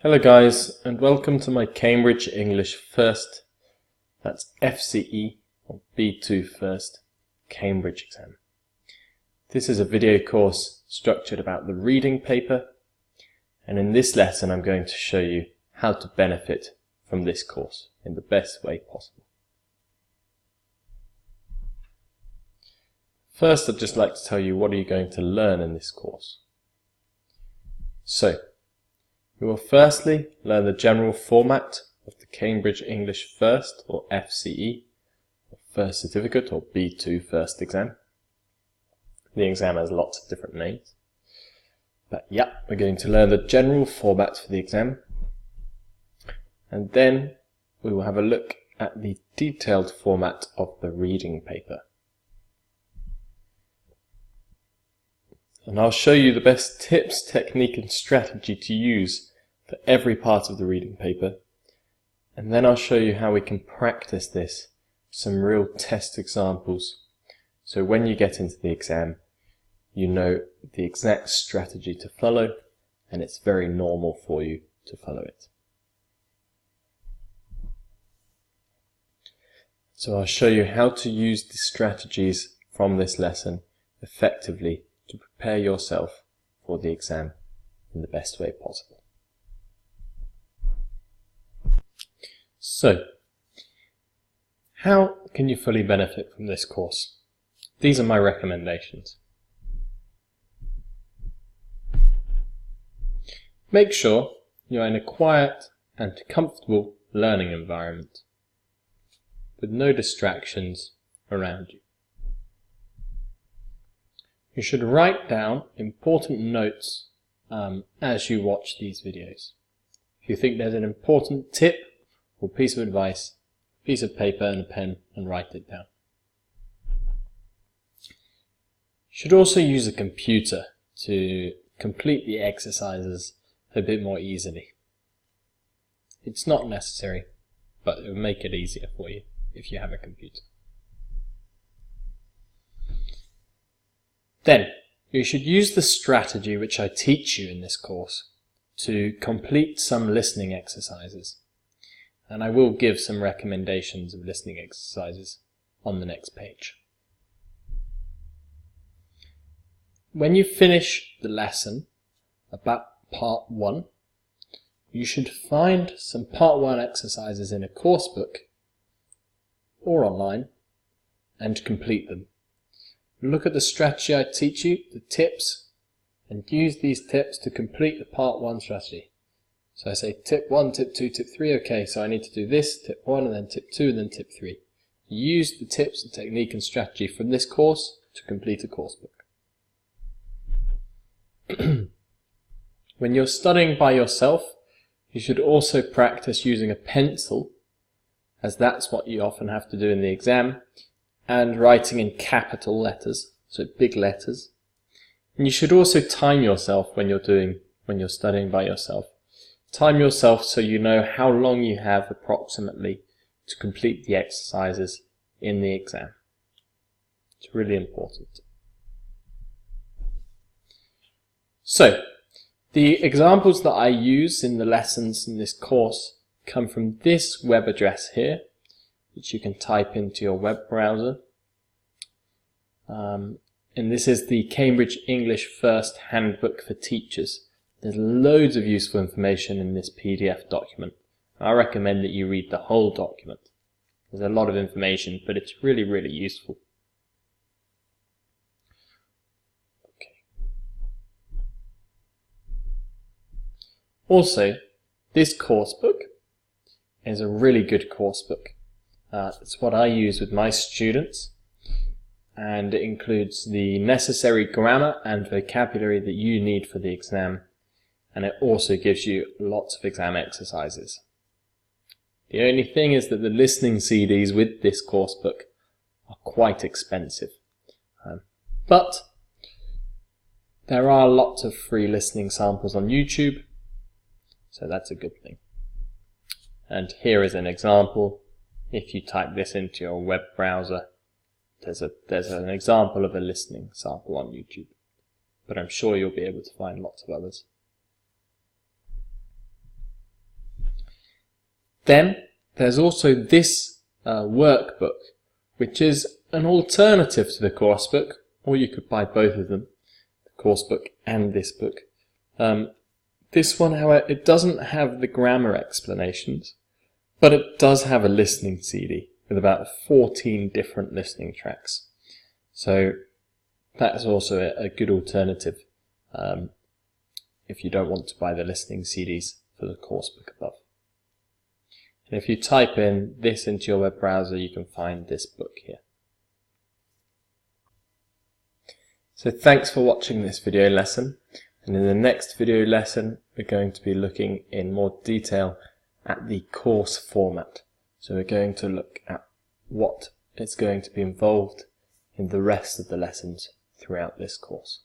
Hello guys, and welcome to my Cambridge English First, that's FCE or B2 First Cambridge exam. This is a video course structured about the reading paper, and in this lesson I'm going to show you how to benefit from this course in the best way possible. First, I'd just like to tell you what are you going to learn in this course. So, we will firstly learn the general format of the Cambridge English First or FCE, or First Certificate or B2 First exam. The exam has lots of different names. But yeah, we're going to learn the general format for the exam. And then we will have a look at the detailed format of the reading paper. And I'll show you the best tips, technique and strategy to use for every part of the reading paper. And then I'll show you how we can practice this, some real test examples. So when you get into the exam, you know the exact strategy to follow, and it's very normal for you to follow it. So I'll show you how to use the strategies from this lesson effectively to prepare yourself for the exam in the best way possible. So, how can you fully benefit from this course? These are my recommendations. Make sure you are in a quiet and comfortable learning environment with no distractions around you. You should write down important notes as you watch these videos. If you think there's an important tip or piece of advice, piece of paper and a pen and write it down. You should also use a computer to complete the exercises a bit more easily. It's not necessary, but it will make it easier for you if you have a computer. Then, you should use the strategy which I teach you in this course to complete some listening exercises. And I will give some recommendations of listening exercises on the next page. When you finish the lesson about part 1, you should find some part 1 exercises in a course book or online and complete them. Look at the strategy I teach you, the tips, and use these tips to complete the part 1 strategy. So I say tip 1, tip 2, tip 3, okay, so I need to do this, tip 1, and then tip 2, and then tip 3. Use the tips and technique and strategy from this course to complete a course book. When you're studying by yourself, you should also practice using a pencil, as that's what you often have to do in the exam, and writing in capital letters, so big letters. And you should also time yourself when you're studying by yourself. Time yourself so you know how long you have approximately to complete the exercises in the exam. It's really important. So, the examples that I use in the lessons in this course come from this web address here, which you can type into your web browser. And this is the Cambridge English First Handbook for Teachers. There's loads of useful information in this PDF document. I recommend that you read the whole document. There's a lot of information, but it's really, really useful. Okay. Also, this course book is a really good course book. It's what I use with my students, and it includes the necessary grammar and vocabulary that you need for the exam. And it also gives you lots of exam exercises. The only thing is that the listening CDs with this course book are quite expensive. But there are lots of free listening samples on YouTube, so that's a good thing. And here is an example. If you type this into your web browser, there's an example of a listening sample on YouTube. But I'm sure you'll be able to find lots of others. Then there's also this workbook, which is an alternative to the course book, or you could buy both of them, the course book and this book. This one, however, it doesn't have the grammar explanations, but it does have a listening CD with about 14 different listening tracks. So that's also a good alternative if you don't want to buy the listening CDs for the course book above. And if you type in this into your web browser, you can find this book here. So thanks for watching this video lesson. And in the next video lesson, we're going to be looking in more detail at the course format. So we're going to look at what is going to be involved in the rest of the lessons throughout this course.